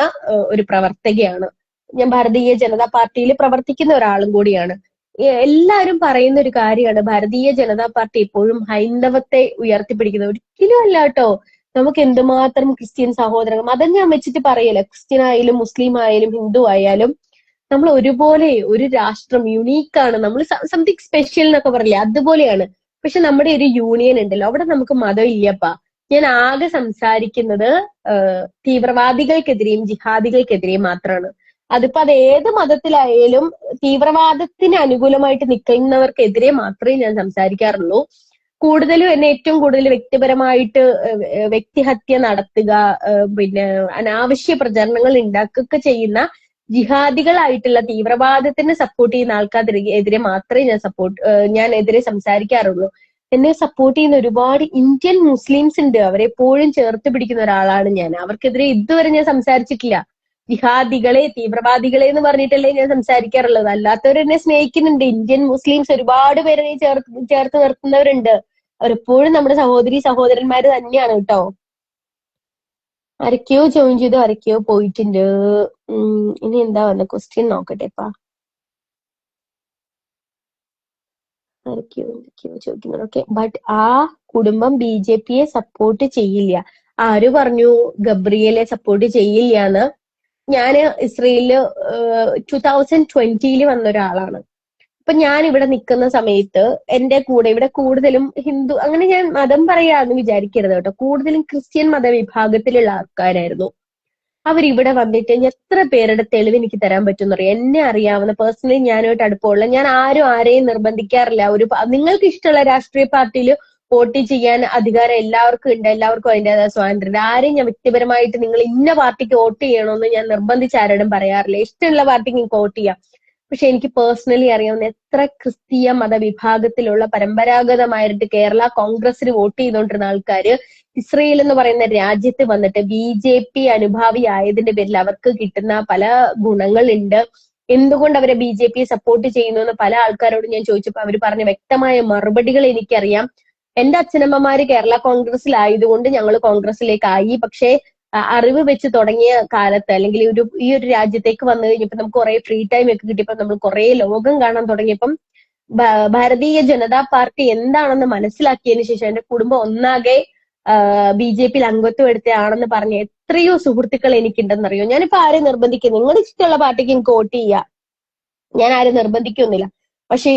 ഒരു പ്രവർത്തകയാണ്. ഞാൻ ഭാരതീയ ജനതാ പാർട്ടിയിൽ പ്രവർത്തിക്കുന്ന ഒരാളും കൂടിയാണ്. എല്ലാവരും പറയുന്ന ഒരു കാര്യമാണ്, ഭാരതീയ ജനതാ പാർട്ടി എപ്പോഴും ഹൈന്ദവത്തെ ഉയർത്തിപ്പിടിക്കുന്നത്. ഒരിക്കലും അല്ല കേട്ടോ. നമുക്ക് എന്തുമാത്രം ക്രിസ്ത്യൻ സഹോദരങ്ങൾ, മതം ഞാൻ വെച്ചിട്ട് പറയല, ക്രിസ്ത്യൻ ആയാലും മുസ്ലിം ആയാലും ഹിന്ദു ആയാലും നമ്മൾ ഒരുപോലെ ഒരു രാഷ്ട്രം യുണീക്കാണ്. നമ്മൾ സംതിങ് സ്പെഷ്യൽ എന്നൊക്കെ പറയില്ലേ, അതുപോലെയാണ്. പക്ഷെ നമ്മുടെ ഒരു യൂണിയൻ ഉണ്ടല്ലോ, അവിടെ നമുക്ക് മതം ഇല്ലപ്പാ. ഞാൻ ആകെ സംസാരിക്കുന്നത് തീവ്രവാദികൾക്കെതിരെയും ജിഹാദികൾക്കെതിരെയും മാത്രമാണ്. അതിപ്പോ അത് ഏത് മതത്തിലായാലും തീവ്രവാദത്തിന് അനുകൂലമായിട്ട് നിൽക്കുന്നവർക്കെതിരെ മാത്രമേ ഞാൻ സംസാരിക്കാറുള്ളൂ. കൂടുതലും എന്നെ ഏറ്റവും കൂടുതൽ വ്യക്തിപരമായിട്ട് വ്യക്തിഹത്യ നടത്തുക, പിന്നെ അനാവശ്യ പ്രചരണങ്ങൾ ഉണ്ടാക്കുകയൊക്കെ ചെയ്യുന്ന ജിഹാദികളായിട്ടുള്ള തീവ്രവാദത്തിന് സപ്പോർട്ട് ചെയ്യുന്ന ആൾക്കാർക്കെതിരെ മാത്രമേ ഞാൻ എതിരെ സംസാരിക്കാറുള്ളൂ. എന്നെ സപ്പോർട്ട് ചെയ്യുന്ന ഒരുപാട് ഇന്ത്യൻ മുസ്ലിംസ് ഉണ്ട്. അവരെപ്പോഴും ചേർത്ത് പിടിക്കുന്ന ഒരാളാണ് ഞാൻ. അവർക്കെതിരെ ഇതുവരെ ഞാൻ സംസാരിച്ചിട്ടില്ല. ജിഹാദികളെ, തീവ്രവാദികളെ എന്ന് പറഞ്ഞിട്ടല്ലേ ഞാൻ സംസാരിക്കാറുള്ളത്. അല്ലാത്തവരെന്നെ സ്നേഹിക്കുന്നുണ്ട്. ഇന്ത്യൻ മുസ്ലിംസ് ഒരുപാട് പേരെ ചേർത്ത് നിർത്തുന്നവരുണ്ട്. അവരെപ്പോഴും നമ്മുടെ സഹോദരി സഹോദരന്മാര് തന്നെയാണ് കേട്ടോ. ആരൊക്കെയോ ജോയിൻ ചെയ്തു, ആരൊക്കെയോ പോയിട്ടുണ്ട്. ഇനി എന്താ വന്ന ക്വസ്റ്റ്യൻ നോക്കട്ടെപ്പാ. ആരൊക്കെയോ ചോദിക്കുന്നത്. ഓക്കെ, ബട്ട് ആ കുടുംബം BJPയെ സപ്പോർട്ട് ചെയ്യില്ല. ആര് പറഞ്ഞു ഗബ്രിയലെ സപ്പോർട്ട് ചെയ്യില്ല എന്ന്? ഞാന് ഇസ്രയേലില് 2020 വന്ന ഒരാളാണ്. അപ്പൊ ഞാൻ ഇവിടെ നിൽക്കുന്ന സമയത്ത് എന്റെ കൂടെ ഇവിടെ കൂടുതലും ഹിന്ദു, അങ്ങനെ ഞാൻ മതം പറയാന്ന് വിചാരിക്കരുത് കേട്ടോ, കൂടുതലും ക്രിസ്ത്യൻ മതവിഭാഗത്തിലുള്ള ആൾക്കാരായിരുന്നു. അവരിവിടെ വന്നിട്ട് എത്ര പേരുടെ തെളിവ് എനിക്ക് തരാൻ പറ്റും എന്നറിയാം. എന്നെ അറിയാവുന്ന, പേഴ്സണലി ഞാനായിട്ട് അടുപ്പമുള്ള, ഞാൻ ആരെയും നിർബന്ധിക്കാറില്ല. നിങ്ങൾക്ക് ഇഷ്ടമുള്ള രാഷ്ട്രീയ പാർട്ടിയിൽ വോട്ട് ചെയ്യാൻ അധികാരം എല്ലാവർക്കും ഉണ്ട്. എല്ലാവർക്കും അതിൻ്റെതായ സ്വാതന്ത്ര്യം. ആരെയും ഞാൻ വ്യക്തിപരമായിട്ട് നിങ്ങൾ ഇന്ന പാർട്ടിക്ക് വോട്ട് ചെയ്യണമെന്ന് ഞാൻ നിർബന്ധിച്ച് ആരോടും പറയാറില്ല. ഇഷ്ടമുള്ള പാർട്ടിക്ക് നിങ്ങൾക്ക് വോട്ട് ചെയ്യാം. പക്ഷെ എനിക്ക് പേഴ്സണലി അറിയാവുന്ന എത്ര ക്രിസ്തീയ മതവിഭാഗത്തിലുള്ള പരമ്പരാഗതമായിട്ട് കേരള കോൺഗ്രസിന് വോട്ട് ചെയ്തുകൊണ്ടിരുന്ന ആൾക്കാര് ഇസ്രയേൽ എന്ന് പറയുന്ന രാജ്യത്ത് വന്നിട്ട് BJP അനുഭാവി ആയതിന്റെ പേരിൽ അവർക്ക് കിട്ടുന്ന പല ഗുണങ്ങളുണ്ട്. എന്തുകൊണ്ട് അവരെ BJP സപ്പോർട്ട് ചെയ്യുന്നു എന്ന് പല ആൾക്കാരോട് ഞാൻ ചോദിച്ചപ്പോൾ അവർ പറഞ്ഞ വ്യക്തമായ മറുപടികൾ എനിക്കറിയാം. എന്റെ അച്ഛനമ്മമാര് കേരള കോൺഗ്രസിലായതുകൊണ്ട് ഞങ്ങൾ കോൺഗ്രസിലേക്കായി. പക്ഷേ അറിവ് വെച്ച് തുടങ്ങിയ കാലത്ത് അല്ലെങ്കിൽ ഈ ഒരു രാജ്യത്തേക്ക് വന്നു കഴിഞ്ഞപ്പോൾ നമുക്ക് കുറെ ഫ്രീ ടൈം ഒക്കെ കിട്ടിയപ്പോൾ നമ്മൾ കുറെ ലോകം കാണാൻ തുടങ്ങിയപ്പം ഭാരതീയ ജനതാ പാർട്ടി എന്താണെന്ന് മനസ്സിലാക്കിയതിനു ശേഷം എന്റെ കുടുംബം ഒന്നാകെ BJP അംഗത്വം എടുത്തയാണെന്ന് പറഞ്ഞ എത്രയോ സുഹൃത്തുക്കൾ എനിക്കുണ്ടെന്നറിയോ. ഞാനിപ്പോ ആരെയും നിർബന്ധിക്കുന്നു, നിങ്ങളുടെ ഇഷ്ടമുള്ള പാർട്ടിക്ക് എനിക്ക് വോട്ട് ചെയ്യുക, ഞാൻ ആരും നിർബന്ധിക്കൊന്നുമില്ല. പക്ഷെ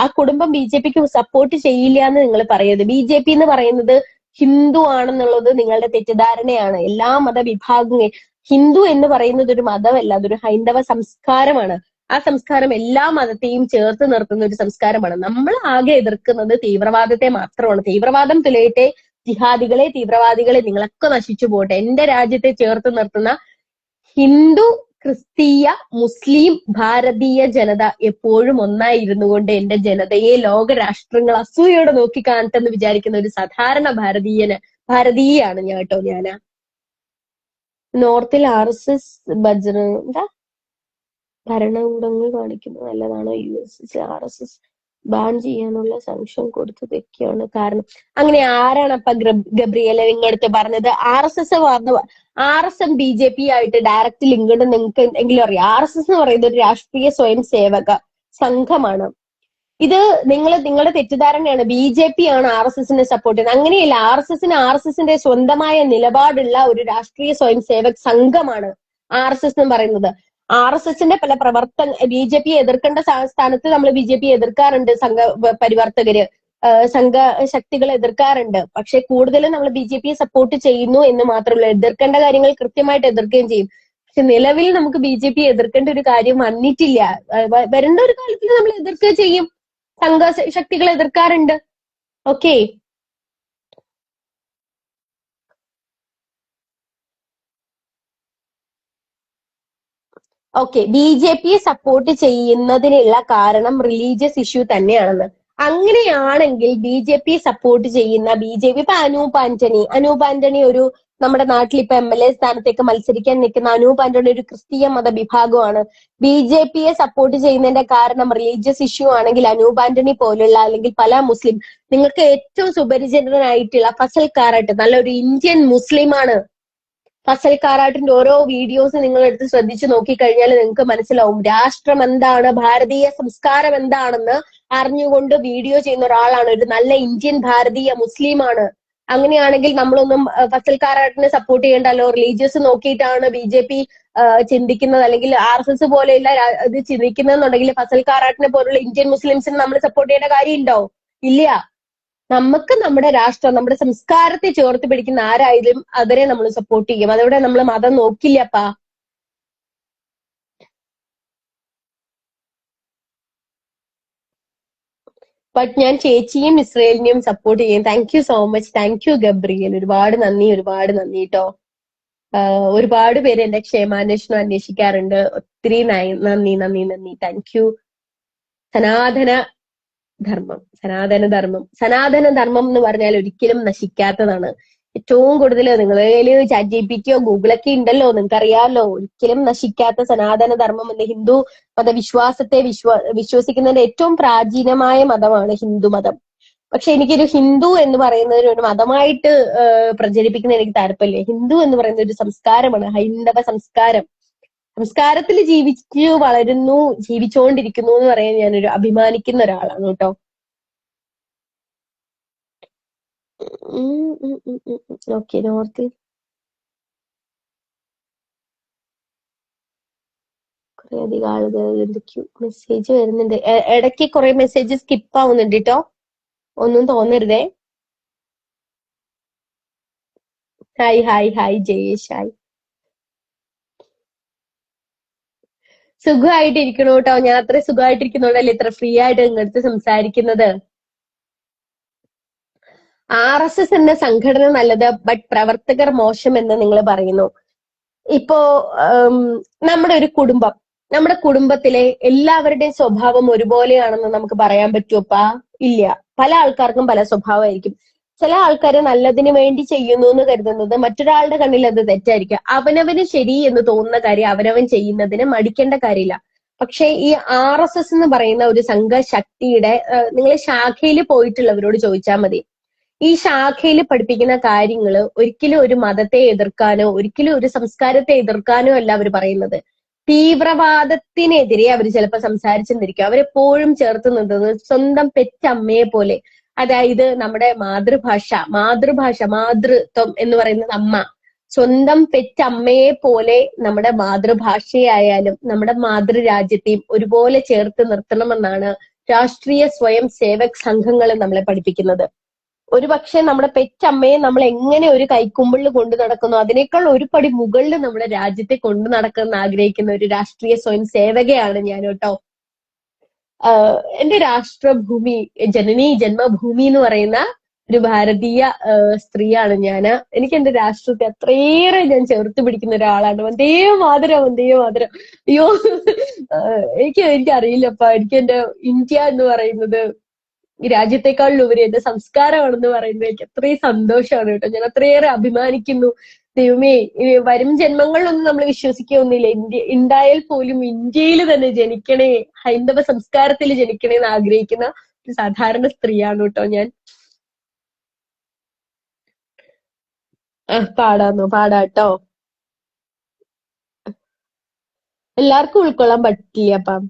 ആ കുടുംബം BJPക്ക് സപ്പോർട്ട് ചെയ്യില്ല എന്ന് നിങ്ങൾ പറയരുത്. BJP എന്ന് പറയുന്നത് ഹിന്ദു ആണെന്നുള്ളത് നിങ്ങളുടെ തെറ്റിദ്ധാരണയാണ്. എല്ലാ മതവിഭാഗങ്ങളും, ഹിന്ദു എന്ന് പറയുന്നത് ഒരു മതമല്ല, അതൊരു ഹൈന്ദവ സംസ്കാരമാണ്. ആ സംസ്കാരം എല്ലാ മതത്തെയും ചേർത്ത് നിർത്തുന്ന ഒരു സംസ്കാരമാണ്. നമ്മൾ ആകെ എതിർക്കുന്നത് തീവ്രവാദത്തെ മാത്രമാണ്. തീവ്രവാദം തുലയട്ടെ, ജിഹാദികളെ, തീവ്രവാദികളെ, നിങ്ങളൊക്കെ നശിച്ചു പോട്ടെ. എന്റെ രാജ്യത്തെ ചേർത്ത് നിർത്തുന്ന ഹിന്ദു, ക്രിസ്തീയ, മുസ്ലിം, ഭാരതീയ ജനത എപ്പോഴും ഒന്നായിരുന്നു കൊണ്ട് എന്റെ ജനതയെ ലോകരാഷ്ട്രങ്ങൾ അസൂയോടെ നോക്കിക്കാണട്ടെന്ന് വിചാരിക്കുന്ന ഒരു സാധാരണ ഭാരതീയാണ് ഞാൻ കേട്ടോ. ഞാനാ നോർത്തിൽ RSS എന്താ ഭരണകൂടങ്ങൾ കാണിക്കുന്നത് നല്ലതാണോ? US RSS ബാൻ ചെയ്യാനുള്ള സാങ്ഷൻ കൊടുത്തതൊക്കെയാണ് കാരണം. അങ്ങനെ ആരാണ് അപ്പൊ ഗബ്രിയല നിങ്ങളടുത്ത് പറഞ്ഞത്? RSS BJP ആയിട്ട് ഡയറക്റ്റ് ലിങ്ക് ഉണ്ട് നിങ്ങൾക്ക് എങ്കിലും അറിയാം. RSS എന്ന് പറയുന്നത് ഒരു രാഷ്ട്രീയ സ്വയം സേവക സംഘമാണ്. ഇത് നിങ്ങളുടെ തെറ്റിദ്ധാരണയാണ്. BJP ആണ് RSSനെ സപ്പോർട്ട് ചെയ്യുന്നത്. അങ്ങനെയല്ല. RSSന്റെ സ്വന്തമായ നിലപാടുള്ള ഒരു രാഷ്ട്രീയ സ്വയം സേവക സംഘമാണ് RSS എന്ന് പറയുന്നത്. RSSന്റെ പല BJP എതിർക്കേണ്ട സ്ഥാനത്ത് നമ്മൾ BJP എതിർക്കാറുണ്ട്. പരിവർത്തകര്, സംഘശക്തികൾ എതിർക്കാറുണ്ട്. പക്ഷെ കൂടുതലും നമ്മൾ BJPയെ സപ്പോർട്ട് ചെയ്യുന്നു എന്ന് മാത്രമല്ല, എതിർക്കേണ്ട കാര്യങ്ങൾ കൃത്യമായിട്ട് എതിർക്കുകയും ചെയ്യും. പക്ഷെ നിലവിൽ നമുക്ക് BJP എതിർക്കേണ്ട ഒരു കാര്യം വന്നിട്ടില്ല. വരേണ്ട ഒരു കാലത്തിൽ നമ്മൾ എതിർക്കുക ചെയ്യും. സംഘശക്തികൾ എതിർക്കാറുണ്ട്. ഓക്കെ, BJPയെ സപ്പോർട്ട് ചെയ്യുന്നതിനുള്ള കാരണം റിലീജിയസ് ഇഷ്യൂ തന്നെയാണെന്ന്. അങ്ങനെയാണെങ്കിൽ BJPയെ സപ്പോർട്ട് ചെയ്യുന്ന ഇപ്പൊ അനൂപ് ആന്റണി ഒരു നമ്മുടെ നാട്ടിൽ ഇപ്പൊ MLA സ്ഥാനത്തേക്ക് മത്സരിക്കാൻ നിൽക്കുന്ന അനൂപ് ആന്റണി ഒരു ക്രിസ്തീയ മതവിഭാഗമാണ്. BJPയെ സപ്പോർട്ട് ചെയ്യുന്നതിന്റെ കാരണം റിലീജിയസ് ഇഷ്യൂ ആണെങ്കിൽ അനൂപ് ആന്റണി പോലുള്ള അല്ലെങ്കിൽ പല മുസ്ലിം, നിങ്ങൾക്ക് ഏറ്റവും സുപരിചിതനായിട്ടുള്ള ഫസൽ കാരാട്ട് നല്ലൊരു ഇന്ത്യൻ മുസ്ലിമാണ്. ഫസൽ കാരാട്ടിന്റെ ഓരോ വീഡിയോസ് നിങ്ങൾ എടുത്ത് ശ്രദ്ധിച്ചു നോക്കിക്കഴിഞ്ഞാൽ നിങ്ങൾക്ക് മനസ്സിലാവും രാഷ്ട്രം എന്താണ്, ഭാരതീയ സംസ്കാരം എന്താണെന്ന് അറിഞ്ഞുകൊണ്ട് വീഡിയോ ചെയ്യുന്ന ഒരാളാണ്. ഒരു നല്ല ഇന്ത്യൻ ഭാരതീയ മുസ്ലിമാണ്. അങ്ങനെയാണെങ്കിൽ നമ്മളൊന്നും ഫസൽ കാരാട്ടിനെ സപ്പോർട്ട് ചെയ്യേണ്ടല്ലോ. റിലീജിയസ് നോക്കിയിട്ടാണ് BJP ചിന്തിക്കുന്നത് അല്ലെങ്കിൽ RSS പോലെയുള്ള ഇത് ചിന്തിക്കുന്നതെന്നുണ്ടെങ്കിൽ ഫസൽ കാരാട്ടിനെ പോലുള്ള ഇന്ത്യൻ മുസ്ലിംസിനെ നമ്മൾ സപ്പോർട്ട് ചെയ്യേണ്ട കാര്യമുണ്ടോ? ഇല്ല. നമുക്ക് നമ്മുടെ രാഷ്ട്രം, നമ്മുടെ സംസ്കാരത്തെ ചേർത്ത് പിടിക്കുന്ന ആരായാലും അവരെ നമ്മൾ സപ്പോർട്ട് ചെയ്യും. അതോടെ നമ്മൾ മതം നോക്കില്ലപ്പാ. ബട്ട് ഞാൻ ചേച്ചിയും ഇസ്രയേലിനെയും സപ്പോർട്ട് ചെയ്യും. Thank you so much. Thank you Gabriel. ഒരുപാട് നന്ദി കേട്ടോ. ഒരുപാട് പേര് എന്റെ ക്ഷേമാന്വേഷണം അന്വേഷിക്കാറുണ്ട്. ഒത്തിരി നന്ദി. Thank you. സനാതന ധർമ്മം എന്ന് പറഞ്ഞാൽ ഒരിക്കലും നശിക്കാത്തതാണ്. ഏറ്റവും കൂടുതൽ നിങ്ങളേല് ChatGPTയോ ഗൂഗിളൊക്കെ ഉണ്ടല്ലോ, നിങ്ങൾക്കറിയാമല്ലോ. ഒരിക്കലും നശിക്കാത്ത സനാതന ധർമ്മം എന്ന ഹിന്ദു മതവിശ്വാസത്തെ വിശ്വസിക്കുന്നതിന്റെ ഏറ്റവും പ്രാചീനമായ മതമാണ് ഹിന്ദു മതം. പക്ഷെ എനിക്കൊരു ഹിന്ദു എന്ന് പറയുന്നതിന് ഒരു മതമായിട്ട് പ്രചരിപ്പിക്കുന്ന എനിക്ക് താല്പര്യമില്ല. ഹിന്ദു എന്ന് പറയുന്ന ഒരു സംസ്കാരമാണ്, ഹൈന്ദവ സംസ്കാരം. സംസ്കാരത്തിൽ വളരുന്നു, ജീവിച്ചുകൊണ്ടിരിക്കുന്നു എന്ന് പറയാൻ ഞാനൊരു അഭിമാനിക്കുന്ന ഒരാളാണ് കേട്ടോ. ഓക്കെ, നോർത്തിൽ കുറെ അധികം ആളുകൾ എന്തൊക്കെയോ മെസ്സേജ് വരുന്നുണ്ട്. ഇടയ്ക്ക് കുറെ മെസ്സേജ് സ്കിപ്പ് ആവുന്നുണ്ട് കേട്ടോ, ഒന്നും തോന്നരുതേ. ഹായ് ജയേഷ്. ഹായ്. സുഖമായിട്ടിരിക്കണു കേട്ടോ. ഞാൻ അത്ര സുഖമായിട്ടിരിക്കുന്നോണ്ടല്ലേ ഇത്ര ഫ്രീ ആയിട്ട് നിങ്ങളടുത്ത് സംസാരിക്കുന്നത്. RSS എന്ന സംഘടന നല്ലത്, ബട്ട് പ്രവർത്തകർ മോശം എന്ന് നിങ്ങൾ പറയുന്നു. ഇപ്പോ നമ്മുടെ കുടുംബത്തിലെ എല്ലാവരുടെയും സ്വഭാവം ഒരുപോലെയാണെന്ന് നമുക്ക് പറയാൻ പറ്റുമപ്പാ? ഇല്ല. പല ആൾക്കാർക്കും പല സ്വഭാവമായിരിക്കും. ചില ആൾക്കാര് നല്ലതിന് വേണ്ടി ചെയ്യുന്നു എന്ന് കരുതുന്നത് മറ്റൊരാളുടെ കണ്ണിൽ അത് തെറ്റായിരിക്കും. അവനവന് ശരി എന്ന് തോന്നുന്ന കാര്യം അവനവൻ ചെയ്യുന്നതിന് മടിക്കേണ്ട കാര്യമില്ല. പക്ഷെ ഈ RSS എന്ന് പറയുന്ന ഒരു സംഘശക്തിയുടെ നിങ്ങൾ ശാഖയിൽ പോയിട്ടുള്ളവരോട് ചോദിച്ചാൽ മതി. ഈ ശാഖയിൽ പഠിപ്പിക്കുന്ന കാര്യങ്ങൾ ഒരിക്കലും ഒരു മതത്തെ എതിർക്കാനോ ഒരിക്കലും ഒരു സംസ്കാരത്തെ എതിർക്കാനോ അല്ല അവർ പറയുന്നത്. തീവ്രവാദത്തിനെതിരെ അവർ ചിലപ്പോൾ സംസാരിച്ചെന്നിരിക്കും. അവരെപ്പോഴും ചേർത്ത് നിന്നത് സ്വന്തം പെറ്റമ്മയെ പോലെ. അതായത് നമ്മുടെ മാതൃത്വം എന്ന് പറയുന്നത് അമ്മ. സ്വന്തം പെറ്റമ്മയെ പോലെ നമ്മുടെ മാതൃഭാഷയായാലും നമ്മുടെ മാതൃരാജ്യത്തെയും ഒരുപോലെ ചേർത്ത് നിർത്തണമെന്നാണ് രാഷ്ട്രീയ സ്വയം സേവക് സംഘങ്ങൾ നമ്മളെ പഠിപ്പിക്കുന്നത്. ഒരു പക്ഷെ നമ്മുടെ പെറ്റമ്മയെ നമ്മൾ എങ്ങനെ ഒരു കൈക്കുമ്പിളിൽ കൊണ്ടു നടക്കുന്നു അതിനേക്കാൾ ഒരു പടി മുകളിൽ നമ്മുടെ രാജ്യത്തെ കൊണ്ടു നടക്കുന്ന ആഗ്രഹിക്കുന്ന ഒരു രാഷ്ട്രീയ സ്വയം സേവകയാണ് ഞാൻ കേട്ടോ. എന്റെ രാഷ്ട്രഭൂമി, ജനനി ജന്മഭൂമി എന്ന് പറയുന്ന ഒരു ഭാരതീയ സ്ത്രീയാണ് ഞാന്. എനിക്ക് എന്റെ രാഷ്ട്രത്തെ അത്രയേറെ ഞാൻ ചേർത്ത് പിടിക്കുന്ന ഒരാളാണ്. വന്ദേ മാതരം, വന്ദേ മാതരം. അയ്യോ, എനിക്കറിയില്ലപ്പാ. എനിക്ക് എന്റെ ഇന്ത്യ എന്ന് പറയുന്നത് ഈ രാജ്യത്തെക്കാളിലുപരി എന്റെ സംസ്കാരമാണെന്ന് പറയുന്നത് എനിക്ക് അത്രയും സന്തോഷമാണ് കേട്ടോ. ഞാൻ അത്രയേറെ അഭിമാനിക്കുന്നു. ദൈവമേ, വരും ജന്മങ്ങളിലൊന്നും നമ്മൾ വിശ്വസിക്കുകയൊന്നുമില്ല. ഉണ്ടായാൽ പോലും ഇന്ത്യയിൽ തന്നെ ജനിക്കണേ, ഹൈന്ദവ സംസ്കാരത്തിൽ ജനിക്കണേ എന്ന് ആഗ്രഹിക്കുന്ന ഒരു സാധാരണ സ്ത്രീയാണ് കേട്ടോ ഞാൻ. പാടാട്ടോ. എല്ലാവർക്കും ഉൾക്കൊള്ളാൻ പറ്റില്ല അപ്പം.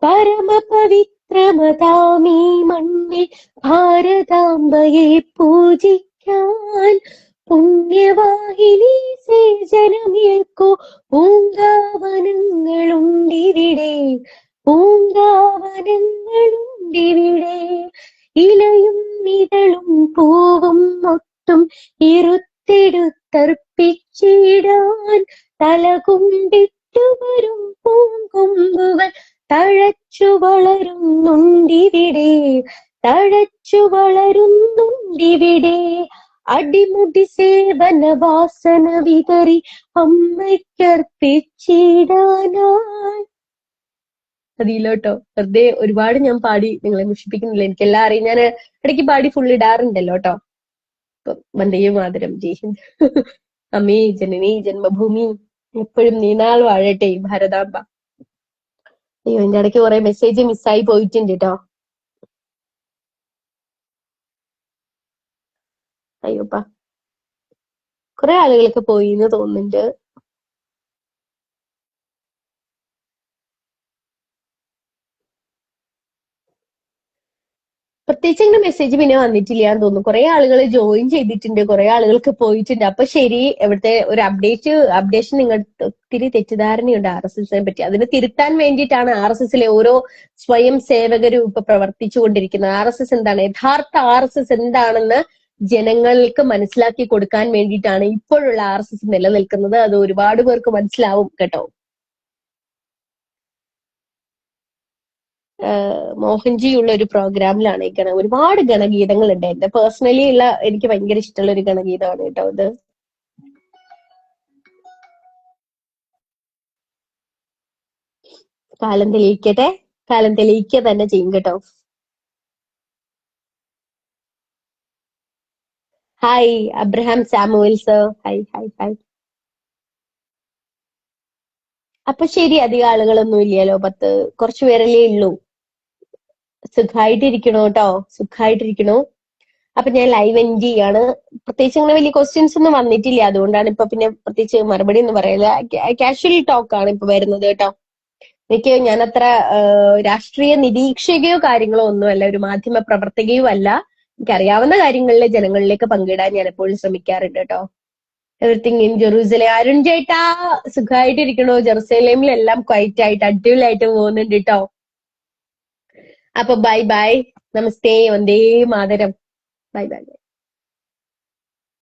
പരമപവിത്രമതാമീ മണ്ണിൽ ഭാരതാംബയെ പൂജിക്കാൻ പുണ്യവാഹിനി സേചനമേൽക്കോ പൂങ്കാവനങ്ങളുണ്ടിവിടെ, പൂങ്കാവനങ്ങളുണ്ടിവിടെ. ഇലയും ഇതളും പൂവും മൊട്ടും ഇരുത്തെടുത്തർപ്പിച്ചിടാൻ തലകുമ്പിട്ടുവരും പൂങ്കൊമ്പുകൾ തഴച്ചു വളരുന്നുണ്ടിവിടെ, തഴച്ചു വളരുന്നുണ്ടിവിടെ. അടിമുടി സേവന വാസന വിതറി അമ്മയ്ക്കർപ്പിച്ചിടാനായി. അതിലോട്ടോ വെറുതെ ഒരുപാട് ഞാൻ പാടി നിങ്ങളെ മുഷിപ്പിക്കുന്നില്ല. എനിക്കെല്ലാം അറിയാം. ഞാൻ ഇടയ്ക്ക് പാടി ഫുൾ ഇടാറുണ്ടല്ലോ കേട്ടോ. വന്ദേ മാതരം, ജയ് ഹിന്ദ്. അമ്മേ ജനനി ജന്മഭൂമി എപ്പോഴും നീനാൾ വാഴട്ടെ ഭാരതാംബ. അയ്യോ, എന്റെ ഇടയ്ക്ക് കുറെ മെസ്സേജ് മിസ്സായി പോയിട്ടുണ്ട് കേട്ടോ. അയ്യോപ്പാ, കുറെ ആളുകളൊക്കെ പോയി എന്ന് തോന്നുന്നുണ്ട്. പ്രത്യേകിച്ച് അങ്ങനെ മെസ്സേജ് പിന്നെ വന്നിട്ടില്ല എന്ന് തോന്നുന്നു. കുറെ ആളുകൾ ജോയിൻ ചെയ്തിട്ടുണ്ട്, കുറെ ആളുകൾക്ക് പോയിട്ടുണ്ട്. അപ്പൊ ശരി, ഇവിടുത്തെ ഒരു അപ്ഡേഷൻ നിങ്ങൾക്ക് ഒത്തിരി തെറ്റിദ്ധാരണയുണ്ട് RSSനെ പറ്റി. അതിന് തിരുത്താൻ വേണ്ടിയിട്ടാണ് RSSലെ ഓരോ സ്വയം സേവകരും ഇപ്പൊ പ്രവർത്തിച്ചുകൊണ്ടിരിക്കുന്നത്. RSS എന്താണ്, യഥാർത്ഥ RSS എന്താണെന്ന് ജനങ്ങൾക്ക് മനസ്സിലാക്കി കൊടുക്കാൻ വേണ്ടിയിട്ടാണ് ഇപ്പോഴുള്ള RSS നിലനിൽക്കുന്നത്. അത് ഒരുപാട് പേർക്ക് മനസ്സിലാവും കേട്ടോ. മോഹൻജി ഉള്ള ഒരു പ്രോഗ്രാമിലാണ് ഈ ഒരുപാട് ഗണഗീതങ്ങൾ ഉണ്ട്. എന്റെ പേഴ്സണലി ഉള്ള എനിക്ക് ഭയങ്കര ഇഷ്ടമുള്ള ഒരു ഗണഗീതമാണ് കേട്ടോ ഇത്. കാലം തെളിയിക്കട്ടെ, കാലം തെളിയിക്കുക തന്നെ ചെയ്യും കേട്ടോ. Hi Abraham Samuel sir, hi hi hi. അപ്പൊ ശരി, അധികം ആളുകളൊന്നും ഇല്ലല്ലോ, കുറച്ചു പേരല്ലേ ഉള്ളൂ. സുഖമായിട്ടിരിക്കണോ കേട്ടോ, സുഖമായിട്ടിരിക്കണോ. അപ്പൊ ഞാൻ ലൈവ് എൻഡ് ചെയ്യാണ്. പ്രത്യേകിച്ച് അങ്ങനെ വലിയ ക്വസ്റ്റ്യൻസ് ഒന്നും വന്നിട്ടില്ല, അതുകൊണ്ടാണ് ഇപ്പൊ പിന്നെ പ്രത്യേകിച്ച് മറുപടി ഒന്നും പറയില്ല. കാഷ്വൽ ടോക്ക് ആണ് ഇപ്പൊ വരുന്നത് കേട്ടോ. ഞാൻ അത്ര രാഷ്ട്രീയ നിരീക്ഷകയോ കാര്യങ്ങളോ ഒന്നുമല്ല, ഒരു മാധ്യമ പ്രവർത്തകയോ അല്ല. എനിക്കറിയാവുന്ന കാര്യങ്ങളിലെ ജനങ്ങളിലേക്ക് പങ്കിടാൻ ഞാൻ എപ്പോഴും ശ്രമിക്കാറുണ്ട് കേട്ടോ. Everything in Jerusalem. അരുൺ ചേട്ടാ സുഖമായിട്ടിരിക്കണോ? ജെറുസലേമിലെല്ലാം ക്വൈറ്റ് ആയിട്ട് അടിപൊളിയായിട്ട് പോകുന്നുണ്ട് കേട്ടോ. അപ്പൊ ബൈ ബൈ, നമസ്തേ, വന്ദേ മാതരം. Bye by.